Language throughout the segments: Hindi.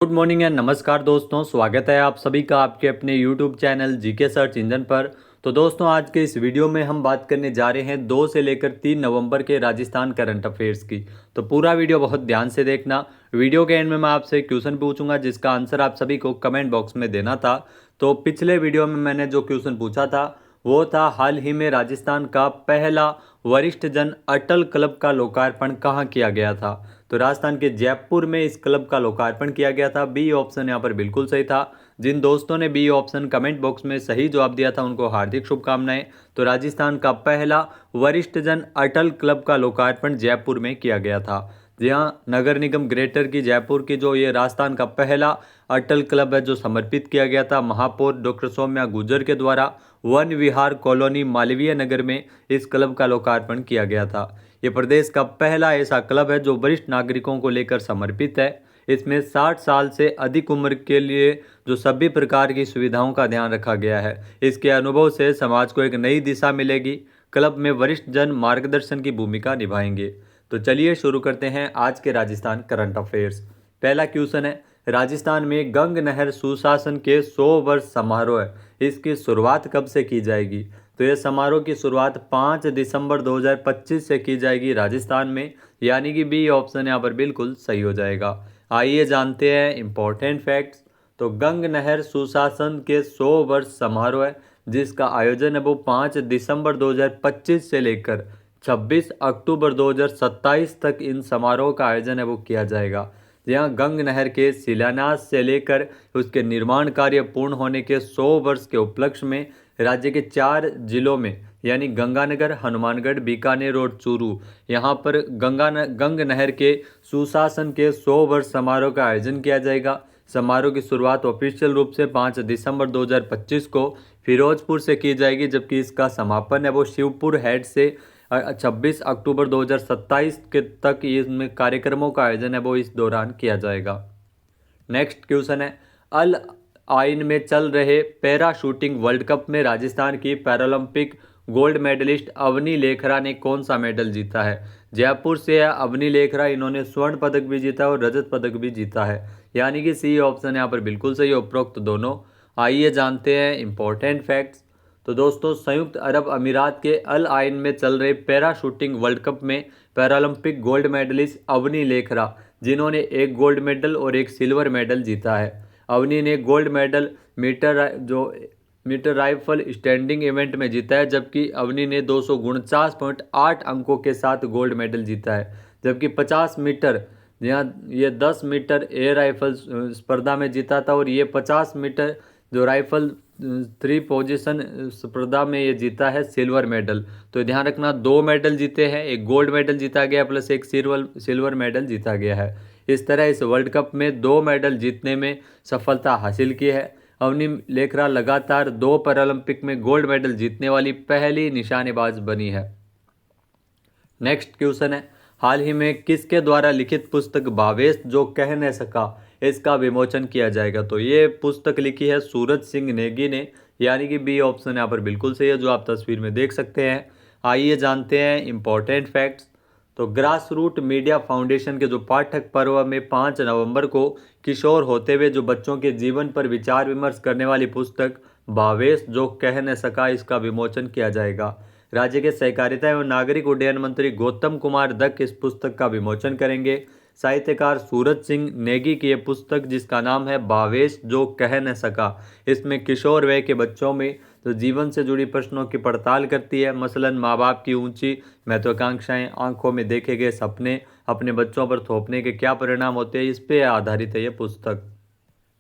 गुड मॉर्निंग एंड नमस्कार दोस्तों, स्वागत है आप सभी का आपके अपने YouTube channel GK search engine पर। तो दोस्तों, आज के इस वीडियो में हम बात करने जा रहे हैं 2 से लेकर 3 नवंबर के राजस्थान करंट अफेयर्स की। तो पूरा वीडियो बहुत ध्यान से देखना। वीडियो के एंड में मैं आपसे क्वेश्चन पूछूंगा जिसका आंसर आप सभी को कमेंट बॉक्स में देना था। तो पिछले वीडियो में मैंने जो क्वेश्चन पूछा था वो था, हाल ही में राजस्थान का पहला वरिष्ठ जन अटल क्लब का लोकार्पण कहाँ किया गया था। तो राजस्थान के जयपुर में इस क्लब का लोकार्पण किया गया था। बी ऑप्शन यहाँ पर बिल्कुल सही था। जिन दोस्तों ने बी ऑप्शन कमेंट बॉक्स में सही जवाब दिया था उनको हार्दिक शुभकामनाएं। तो राजस्थान का पहला वरिष्ठ जन अटल क्लब का लोकार्पण जयपुर में किया गया था। जी हाँ, नगर निगम ग्रेटर की जयपुर की जो ये राजस्थान का पहला अटल क्लब है जो समर्पित किया गया था महापौर डॉक्टर सौम्या गुर्जर के द्वारा वन विहार कॉलोनी मालवीय नगर में इस क्लब का लोकार्पण किया गया था। ये प्रदेश का पहला ऐसा क्लब है जो वरिष्ठ नागरिकों को लेकर समर्पित है। इसमें 60 साल से अधिक उम्र के लिए जो सभी प्रकार की सुविधाओं का ध्यान रखा गया है। इसके अनुभव से समाज को एक नई दिशा मिलेगी। क्लब में वरिष्ठ जन मार्गदर्शन की भूमिका निभाएंगे। तो चलिए शुरू करते हैं आज के राजस्थान करंट अफेयर्स। पहला क्वेश्चन है, राजस्थान में गंग नहर सुशासन के 100 वर्ष समारोह है, इसकी शुरुआत कब से की जाएगी। तो यह समारोह की शुरुआत 5 दिसंबर 2025 से की जाएगी राजस्थान में, यानी कि बी ऑप्शन यहाँ पर बिल्कुल सही हो जाएगा। आइए जानते हैं इंपॉर्टेंट फैक्ट्स। तो गंग नहर सुशासन के 100 वर्ष समारोह है जिसका आयोजन है वो 5 दिसंबर 2025 से लेकर 26 अक्टूबर 2027 तक इन समारोह का आयोजन है वो किया जाएगा। जहाँ गंग नहर के शिलान्यास से लेकर उसके निर्माण कार्य पूर्ण होने के 100 वर्ष के उपलक्ष्य में राज्य के 4 जिलों में यानी गंगानगर, हनुमानगढ़, बीकानेर और चूरू यहाँ पर गंग नहर के सुशासन के 100 वर्ष समारोह का आयोजन किया जाएगा। समारोह की शुरुआत ऑफिशियल रूप से 5 दिसंबर 2025 को फिरोजपुर से की जाएगी, जबकि इसका समापन है वो शिवपुर हेड से 26 अक्टूबर 2027 के तक इसमें कार्यक्रमों का आयोजन है वो इस दौरान किया जाएगा। नेक्स्ट क्वेश्चन है, अल आइन में चल रहे पैरा शूटिंग वर्ल्ड कप में राजस्थान की Paralympic gold medalist Avani Lekhara ने कौन सा मेडल जीता है। जयपुर से है अवनी लेखरा, इन्होंने स्वर्ण पदक भी जीता और रजत पदक भी जीता है, यानी कि सी ऑप्शन यहाँ पर बिल्कुल सही, उपरोक्त दोनों। आइए जानते हैं इंपॉर्टेंट फैक्ट्स। तो दोस्तों, संयुक्त अरब अमीरात के अल आइन में चल रहे पैरा शूटिंग वर्ल्ड कप में Paralympic gold medalist Avani Lekhara, जिन्होंने एक गोल्ड मेडल और एक सिल्वर मेडल जीता है। अवनी ने gold medal metre rifle standing event में जीता है, जबकि अवनी ने 249.8 अंकों के साथ गोल्ड मेडल जीता है। जबकि 50 मीटर, जहाँ ये 10 मीटर एयर राइफल स्पर्धा में जीता था और ये 50 मीटर जो राइफल 3 पोजीशन स्पर्धा में ये जीता है सिल्वर मेडल। तो ध्यान रखना, 2 मेडल जीते हैं, एक गोल्ड मेडल जीता गया प्लस एक सिल्वर मेडल जीता गया है। इस तरह इस वर्ल्ड कप में 2 मेडल जीतने में सफलता हासिल की है। अवनी लेखरा लगातार 2 पैरालंपिक में गोल्ड मेडल जीतने वाली पहली निशानेबाज बनी है। नेक्स्ट क्वेश्चन है, हाल ही में किसके द्वारा लिखित पुस्तक भावेश जो कह न सका, इसका विमोचन किया जाएगा। तो ये पुस्तक लिखी है सूरज सिंह नेगी ने, यानी कि बी ऑप्शन यहाँ पर बिल्कुल सही है, जो आप तस्वीर में देख सकते हैं। आइए जानते हैं इंपॉर्टेंट फैक्ट्स। तो ग्रास रूट मीडिया फाउंडेशन के जो पाठक पर्व में 5 नवंबर को किशोर होते हुए जो बच्चों के जीवन पर विचार विमर्श करने वाली पुस्तक भावेश जो कह न सका, इसका विमोचन किया जाएगा। राज्य के सहकारिता एवं नागरिक उड्डयन मंत्री गौतम कुमार दत्त इस पुस्तक का विमोचन करेंगे। साहित्यकार सूरज सिंह नेगी की यह पुस्तक जिसका नाम है भावेश जो कह न सका, इसमें किशोर वय के बच्चों में तो जीवन से जुड़ी प्रश्नों की पड़ताल करती है। मसलन माँ बाप की ऊंची महत्वाकांक्षाएं, आंखों में देखे गए सपने अपने बच्चों पर थोपने के क्या परिणाम होते हैं, इस पे आधारित है यह पुस्तक।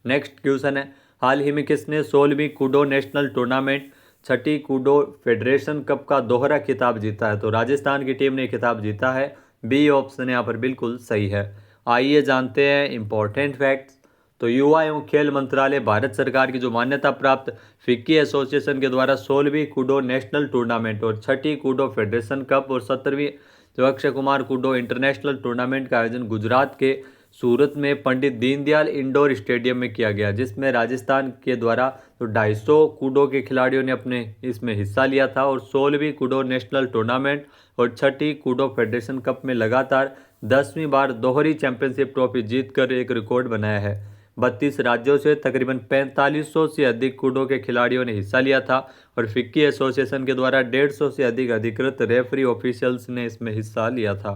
नेक्स्ट क्वेश्चन है, हाल ही में किसने 16वीं कूडो नेशनल टूर्नामेंट 6ठी कूडो फेडरेशन कप का दोहरा खिताब जीता है। तो राजस्थान की टीम ने खिताब जीता है, बी ऑप्शन यहाँ पर बिल्कुल सही है। आइए जानते हैं इंपॉर्टेंट फैक्ट्स। तो युवा एवं खेल मंत्रालय भारत सरकार की जो मान्यता प्राप्त फिक्की एसोसिएशन के द्वारा 16वीं कूडो नेशनल टूर्नामेंट और 6ठी कूडो फेडरेशन कप और 17वीं जो Akshay Kumar Koodo international tournament का आयोजन गुजरात के सूरत में पंडित दीनदयाल इंडोर स्टेडियम में किया गया, जिसमें राजस्थान के द्वारा तो 250 कूडो के खिलाड़ियों ने अपने इसमें हिस्सा लिया था। और 16वीं कूडो नेशनल टूर्नामेंट और 6ठी कूडो फेडरेशन कप में लगातार 10वीं बार दोहरी चैंपियनशिप ट्रॉफी जीतकर एक रिकॉर्ड बनाया है। 32 राज्यों से तकरीबन 4500 से अधिक कूडो के खिलाड़ियों ने हिस्सा लिया था और फिक्की एसोसिएशन के द्वारा 150 से अधिक अधिकृत रेफरी ऑफिशियल्स ने इसमें हिस्सा लिया था।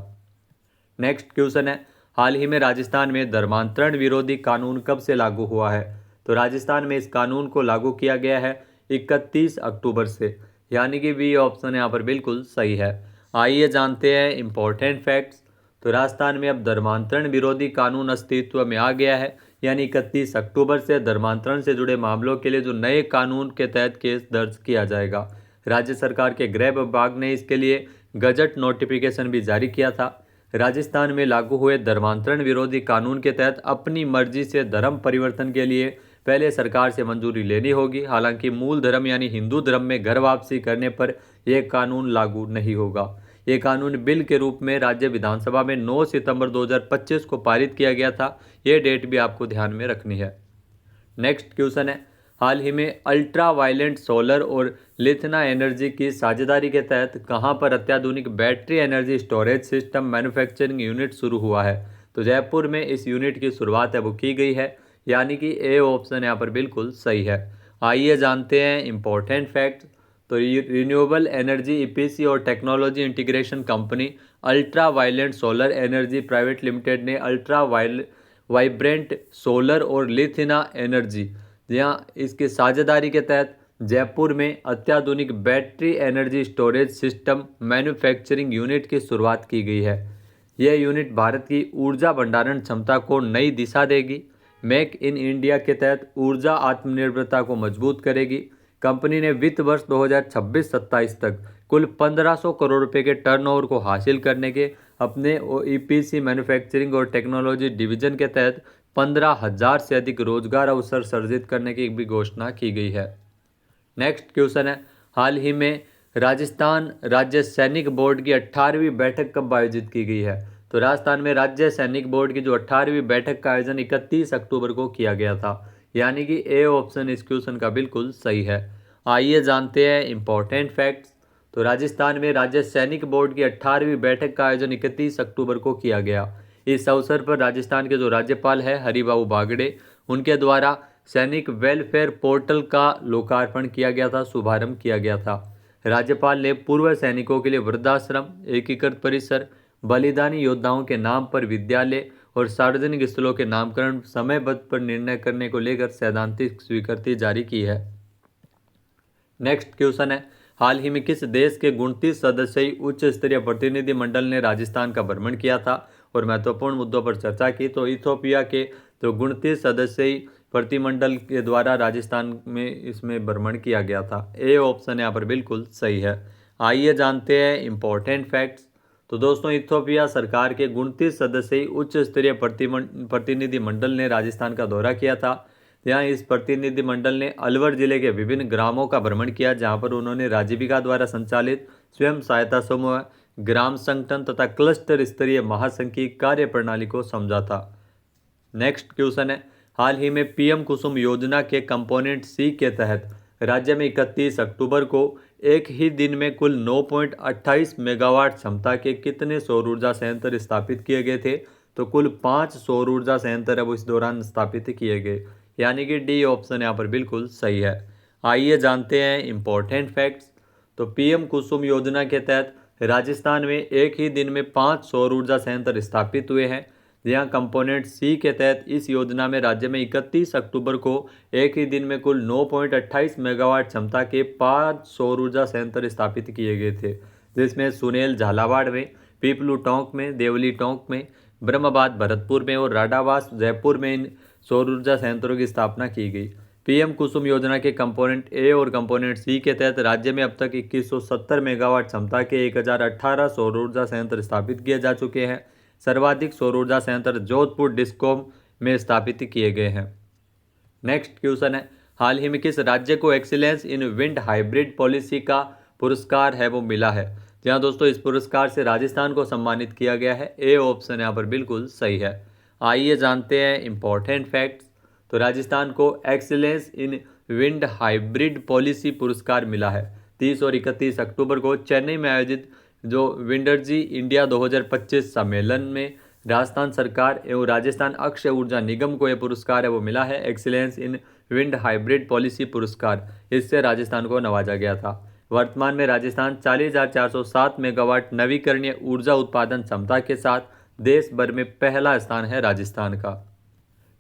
नेक्स्ट क्वेश्चन है, हाल ही में राजस्थान में धर्मांतरण विरोधी कानून कब से लागू हुआ है? तो राजस्थान में इस कानून को लागू किया गया है 31 अक्टूबर से, यानी कि बी ऑप्शन यहाँ पर बिल्कुल सही है। आइए जानते हैं इंपॉर्टेंट फैक्ट्स। तो राजस्थान में अब धर्मांतरण विरोधी कानून अस्तित्व में आ गया है, यानी 31 अक्टूबर से धर्मांतरण से जुड़े मामलों के लिए जो नए कानून के तहत केस दर्ज किया जाएगा। राज्य सरकार के गृह विभाग ने इसके लिए गजट नोटिफिकेशन भी जारी किया था। राजस्थान में लागू हुए धर्मांतरण विरोधी कानून के तहत अपनी मर्जी से धर्म परिवर्तन के लिए पहले सरकार से मंजूरी लेनी होगी। हालांकि मूल धर्म यानी हिंदू धर्म में घर वापसी करने पर यह कानून लागू नहीं होगा। ये कानून बिल के रूप में राज्य विधानसभा में 9 सितंबर 2025 को पारित किया गया था। ये डेट भी आपको ध्यान में रखनी है। नेक्स्ट क्वेश्चन है, हाल ही में अल्ट्रा वायलेंट सोलर और लिथना एनर्जी की साझेदारी के तहत कहां पर अत्याधुनिक battery energy storage system manufacturing unit शुरू हुआ है? तो जयपुर में इस यूनिट की शुरुआत है वो की गई है, यानी कि ए ऑप्शन यहाँ पर बिल्कुल सही है। आइए जानते हैं इंपॉर्टेंट फैक्ट। तो रिन्यूएबल एनर्जी ईपीसी और technology integration company ultra violent solar energy private limited ने अल्ट्रा वाइब्रेंट सोलर और लिथिना एनर्जी यहाँ इसके साझेदारी के तहत जयपुर में अत्याधुनिक battery energy storage system manufacturing unit की शुरुआत की गई है। यह यूनिट भारत की ऊर्जा भंडारण क्षमता को नई दिशा देगी, मेक इन इंडिया के तहत ऊर्जा आत्मनिर्भरता को मजबूत करेगी। कंपनी ने वित्त वर्ष 2026-27 तक कुल 1500 करोड़ रुपए के टर्नओवर को हासिल करने के अपने ईपीसी मैन्युफैक्चरिंग और टेक्नोलॉजी डिवीजन के तहत 15,000 से अधिक रोजगार अवसर सृजित करने की भी घोषणा की गई है। नेक्स्ट क्वेश्चन है, हाल ही में राजस्थान राज्य सैनिक बोर्ड की 18वीं बैठक कब आयोजित की गई है? तो राजस्थान में राज्य सैनिक बोर्ड की जो 18वीं बैठक का आयोजन 31 अक्टूबर को किया गया था, यानी कि ए ऑप्शन इस क्वेश्चन का बिल्कुल सही है। आइए जानते हैं इंपॉर्टेंट फैक्ट्स। तो राजस्थान में राज्य सैनिक बोर्ड की 18वीं बैठक का आयोजन 31 अक्टूबर को किया गया। इस अवसर पर राजस्थान के जो राज्यपाल है हरिबाबू बागड़े, उनके द्वारा सैनिक वेलफेयर पोर्टल का लोकार्पण किया गया था, शुभारंभ किया गया था। राज्यपाल ने पूर्व सैनिकों के लिए वृद्धाश्रम, एकीकृत परिसर, बलिदानी योद्धाओं के नाम पर विद्यालय और सार्वजनिक स्थलों के नामकरण समयबद्ध पर निर्णय करने को लेकर सैद्धांतिक स्वीकृति जारी की है। नेक्स्ट क्वेश्चन है, हाल ही में किस देश के 29 सदस्यीय उच्च स्तरीय प्रतिनिधि मंडल ने राजस्थान का भ्रमण किया था और महत्वपूर्ण मुद्दों पर चर्चा की? तो इथियोपिया के तो 29 सदस्यीय प्रतिमंडल के द्वारा राजस्थान में इसमें भ्रमण किया गया था। ए ऑप्शन यहाँ पर बिल्कुल सही है। आइए जानते हैं इंपॉर्टेंट फैक्ट्स। तो दोस्तों, इथियोपिया सरकार के 29 सदस्यीय उच्च स्तरीय प्रतिनिधि मंडल ने राजस्थान का दौरा किया था। यहाँ इस प्रतिनिधि मंडल ने अलवर जिले के विभिन्न ग्रामों का भ्रमण किया, जहाँ पर उन्होंने राजीविका द्वारा संचालित स्वयं सहायता समूह, ग्राम संगठन तथा क्लस्टर स्तरीय महासंघ की कार्य प्रणाली को समझा था। नेक्स्ट क्वेश्चन है, हाल ही में पीएम कुसुम योजना के कंपोनेंट सी के तहत राज्य में 31 अक्टूबर को एक ही दिन में कुल 9.28 मेगावाट क्षमता के कितने सौर ऊर्जा संयंत्र स्थापित किए गए थे? तो कुल 5 सौर ऊर्जा संयंत्र अब इस दौरान स्थापित किए गए, यानी कि डी ऑप्शन यहाँ पर बिल्कुल सही है। आइए जानते हैं इंपॉर्टेंट फैक्ट्स। तो पीएम कुसुम योजना के तहत राजस्थान में एक ही दिन में 5 सौर ऊर्जा संयंत्र स्थापित हुए हैं। जहाँ कंपोनेंट सी के तहत इस योजना में राज्य में 31 अक्टूबर को एक ही दिन में कुल 9.28 मेगावाट क्षमता के 5 सौर ऊर्जा संयंत्र स्थापित किए गए थे, जिसमें सुनेल झालावाड़ में, पीपलू टोंक में, देवली टोंक में, ब्रह्मबाद भरतपुर में और राडावास जयपुर में इन सौर ऊर्जा संयंत्रों की स्थापना की गई। पीएम कुसुम योजना के कंपोनेंट ए और कंपोनेंट सी के तहत राज्य में अब तक 2170 मेगावाट क्षमता के 1018 सौर ऊर्जा संयंत्र स्थापित किए जा चुके हैं। सर्वाधिक सौर ऊर्जा संयंत्र जोधपुर डिस्कॉम में स्थापित किए गए हैं। नेक्स्ट क्वेश्चन है, हाल ही में किस राज्य को excellence in wind hybrid policy का पुरस्कार है वो मिला है? जहाँ दोस्तों इस पुरस्कार से राजस्थान को सम्मानित किया गया है। ए ऑप्शन यहाँ पर बिल्कुल सही है। आइए जानते हैं इंपॉर्टेंट फैक्ट्स। तो राजस्थान को excellence in wind hybrid policy पुरस्कार मिला है। 30 और 31 अक्टूबर को चेन्नई में आयोजित जो विंडरजी इंडिया 2025 सम्मेलन में राजस्थान सरकार एवं राजस्थान अक्षय ऊर्जा निगम को यह पुरस्कार है वो मिला है excellence in wind hybrid policy पुरस्कार। इससे राजस्थान को नवाजा गया था। वर्तमान में राजस्थान 40,407 मेगावाट नवीकरणीय ऊर्जा उत्पादन क्षमता के साथ देश भर में पहला स्थान है राजस्थान का।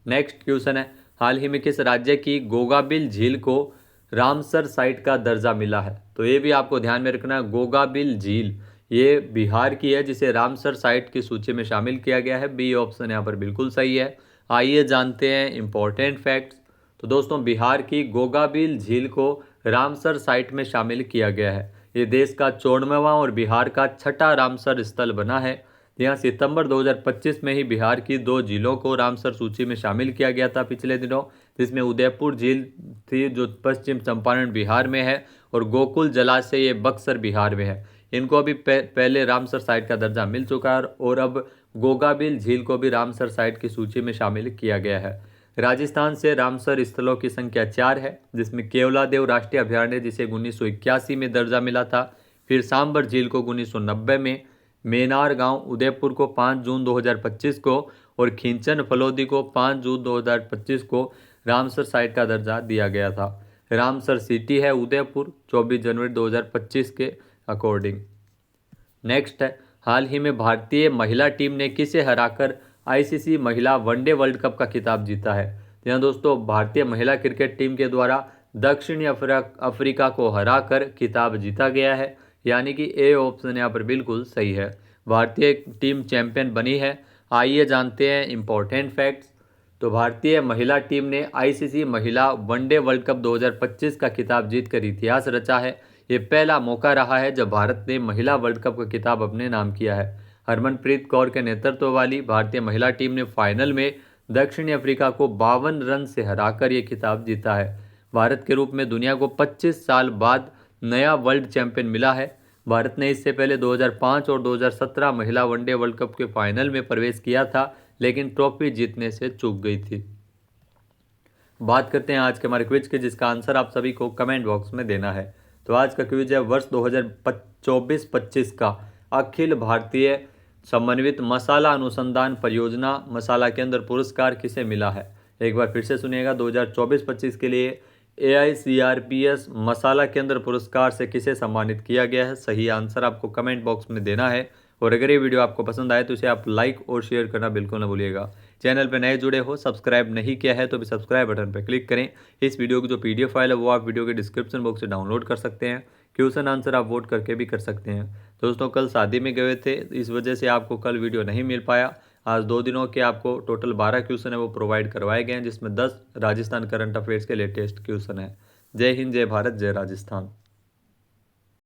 नेक्स्ट क्वेश्चन है, हाल ही में किस राज्य की गोगाबिल झील को रामसर साइट का दर्जा मिला है? तो ये भी आपको ध्यान में रखना है, गोगाबिल झील ये बिहार की है जिसे रामसर साइट की सूची में शामिल किया गया है। बी ऑप्शन यहाँ पर बिल्कुल सही है। आइए जानते हैं इंपॉर्टेंट फैक्ट्स। तो दोस्तों बिहार की गोगाबिल झील को रामसर साइट में शामिल किया गया है। ये देश का 94वां और बिहार का छठा रामसर स्थल बना है। यहाँ सितंबर 2025 में ही बिहार की 2 झीलों को रामसर सूची में शामिल किया गया था पिछले दिनों, जिसमें उदयपुर झील थी जो पश्चिम चंपारण बिहार में है और गोकुल जलाशय ये बक्सर बिहार में है। इनको अभी पहले रामसर साइट का दर्जा मिल चुका है और अब गोगाबिल झील को भी रामसर साइट की सूची में शामिल किया गया है। राजस्थान से रामसर स्थलों की संख्या 4 है, जिसमें केवलादेव राष्ट्रीय अभयारण्य जिसे 1981 में दर्जा मिला था, फिर सांबर झील को 1990 में, मेनार गांव उदयपुर को 5 जून 2025 को और खिंचन फलोदी को 5 जून 2025 को रामसर साइट का दर्जा दिया गया था। रामसर सिटी है उदयपुर 24 जनवरी 2025 के अकॉर्डिंग। नेक्स्ट है, हाल ही में भारतीय महिला टीम ने किसे हराकर आईसीसी महिला वनडे वर्ल्ड कप का खिताब जीता है? यहाँ दोस्तों भारतीय महिला क्रिकेट टीम के द्वारा दक्षिणी अफ्रीका को हराकर खिताब जीता गया है, यानी कि ए ऑप्शन यहाँ पर बिल्कुल सही है। भारतीय टीम चैंपियन बनी है। आइए जानते हैं इंपॉर्टेंट फैक्ट्स। तो भारतीय महिला टीम ने आईसीसी महिला वनडे वर्ल्ड कप 2025 का खिताब जीतकर इतिहास रचा है। ये पहला मौका रहा है जब भारत ने महिला वर्ल्ड कप का खिताब अपने नाम किया है। हरमनप्रीत कौर के नेतृत्व वाली भारतीय महिला टीम ने फाइनल में दक्षिणी अफ्रीका को 52 रन से हराकर ये खिताब जीता है। भारत के रूप में दुनिया को 25 साल बाद नया वर्ल्ड चैंपियन मिला है। भारत ने इससे पहले 2005 और 2017 महिला वनडे वर्ल्ड कप के फाइनल में प्रवेश किया था, लेकिन ट्रॉफी जीतने से चूक गई थी। बात करते हैं आज के हमारे क्विज के, जिसका आंसर आप सभी को कमेंट बॉक्स में देना है। तो आज का क्विज है वर्ष 2024-25 का अखिल भारतीय समन्वित मसाला अनुसंधान परियोजना मसाला केंद्र पुरस्कार किसे मिला है? एक बार फिर से सुनिएगा, 2024-25 के लिए AICRPS मसाला केंद्र पुरस्कार से किसे सम्मानित किया गया है? सही आंसर आपको कमेंट बॉक्स में देना है। और अगर ये वीडियो आपको पसंद आए तो इसे आप लाइक और शेयर करना बिल्कुल न भूलिएगा। चैनल पर नए जुड़े हो, सब्सक्राइब नहीं किया है तो भी सब्सक्राइब बटन पर क्लिक करें। इस वीडियो की जो PDF फाइल है वो आप वीडियो के डिस्क्रिप्शन बॉक्स से डाउनलोड कर सकते हैं। क्वेश्चन आंसर आप वोट करके भी कर सकते हैं। दोस्तों कल शादी में गए थे, इस वजह से आपको कल वीडियो नहीं मिल पाया। आज 2 दिनों के आपको टोटल 12 क्वेश्चन है वो प्रोवाइड करवाए गए हैं, जिसमें 10 राजस्थान करंट अफेयर्स के लेटेस्ट क्वेश्चन है। जय हिंद, जय भारत, जय राजस्थान।